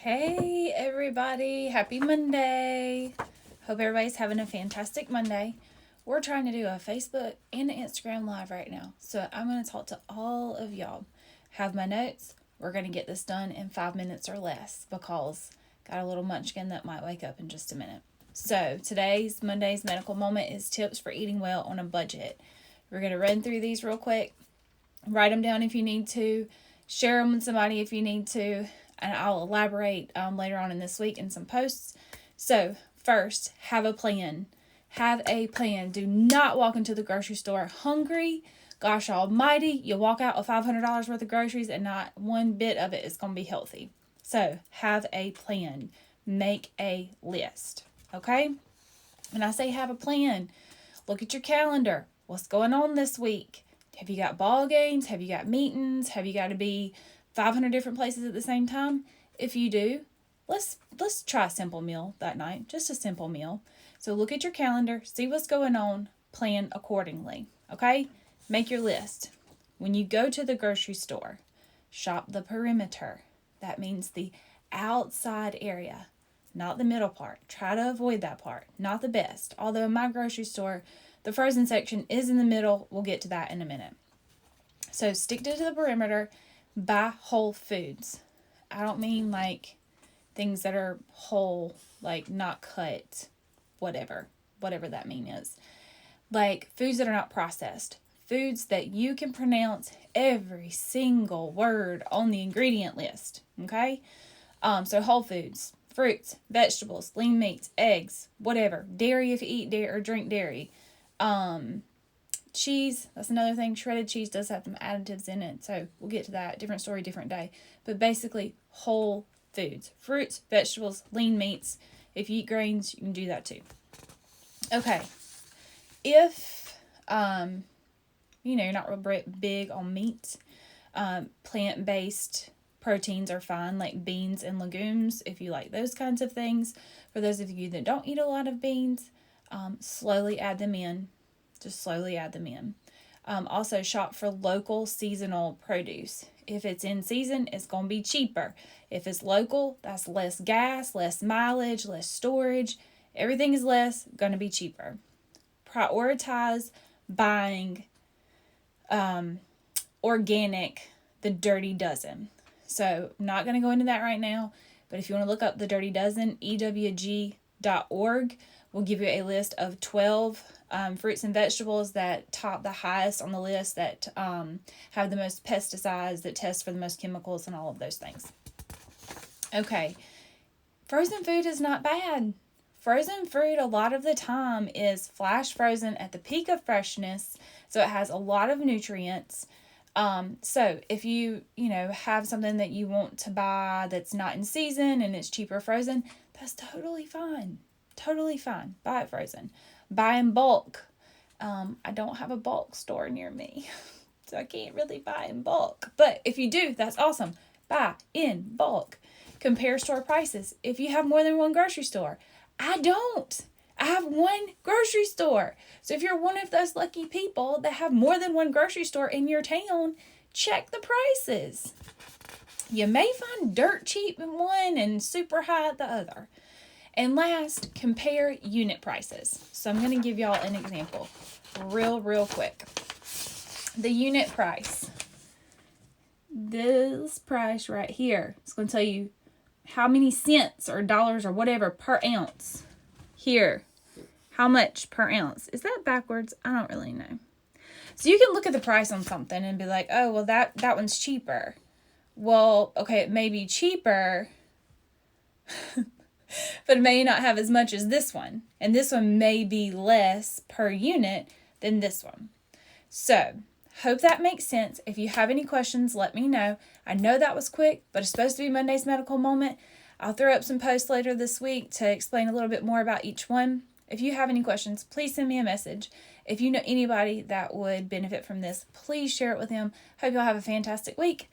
Hey everybody, happy Monday. Hope everybody's having a fantastic Monday. We're trying to do a Facebook and an Instagram live right now. So I'm going to talk to all of y'all. Have my notes. We're going to get this done in 5 minutes or less because got a little munchkin that might wake up in just a minute. So Monday's medical moment is tips for eating well on a budget. We're going to run through these real quick. Write them down if you need to. Share them with somebody if you need to. And I'll elaborate later on in this week in some posts. So first, have a plan. Have a plan. Do not walk into the grocery store hungry. Gosh almighty, you walk out with $500 worth of groceries and not one bit of it is going to be healthy. So have a plan. Make a list. Okay? When I say have a plan, look at your calendar. What's going on this week? Have you got ball games? Have you got meetings? Have you got to be 500 different places at the same time? If you do, let's try a simple meal that night. Just a simple meal. So look at your calendar, see what's going on, plan accordingly. Okay? Make your list. When you go to the grocery store, shop the perimeter. That means the outside area, not the middle part. Try to avoid that part. Not the best. Although in my grocery store, the frozen section is in the middle. We'll get to that in a minute. So stick to the perimeter. Buy whole foods. I don't mean like things that are whole, like not cut, whatever that mean is. Like foods that are not processed. Foods that you can pronounce every single word on the ingredient list. Okay? So whole foods, fruits, vegetables, lean meats, eggs, whatever. Dairy if you eat dairy or drink dairy. Cheese, that's another thing. Shredded cheese does have some additives in it, so we'll get to that. Different story, different day. But basically, whole foods. Fruits, vegetables, lean meats. If you eat grains, you can do that too. Okay. If, you're not real big on meat, plant-based proteins are fine, like beans and legumes, if you like those kinds of things. For those of you that don't eat a lot of beans, slowly add them in. Just slowly add them in. Also, shop for local seasonal produce. If it's in season, it's going to be cheaper. If it's local, that's less gas, less mileage, less storage. Everything is less, going to be cheaper. Prioritize buying organic, the Dirty Dozen. So, I'm not going to go into that right now, but if you want to look up the Dirty Dozen, ewg.org will give you a list of 12 fruits and vegetables that top the highest on the list, that have the most pesticides, that test for the most chemicals and all of those things. Okay, frozen food is not bad. Frozen fruit a lot of the time is flash frozen at the peak of freshness, so it has a lot of nutrients. So if you have something that you want to buy that's not in season and it's cheaper frozen, that's totally fine. Totally fine. Buy it frozen. Buy in bulk. I don't have a bulk store near me, so I can't really buy in bulk. But if you do, that's awesome. Buy in bulk. Compare store prices. If you have more than one grocery store. I don't. I have one grocery store. So if you're one of those lucky people that have more than one grocery store in your town, check the prices. You may find dirt cheap in one and super high at the other. And last, compare unit prices. So I'm going to give y'all an example real quick. The unit price. This price right here is going to tell you how many cents or dollars or whatever per ounce. Here, how much per ounce. Is that backwards? I don't really know. So you can look at the price on something and be like, oh, well, that one's cheaper. Well, okay, it may be cheaper, but it may not have as much as this one. And this one may be less per unit than this one. So, hope that makes sense. If you have any questions, let me know. I know that was quick, but it's supposed to be Monday's medical moment. I'll throw up some posts later this week to explain a little bit more about each one. If you have any questions, please send me a message. If you know anybody that would benefit from this, please share it with them. Hope y'all have a fantastic week.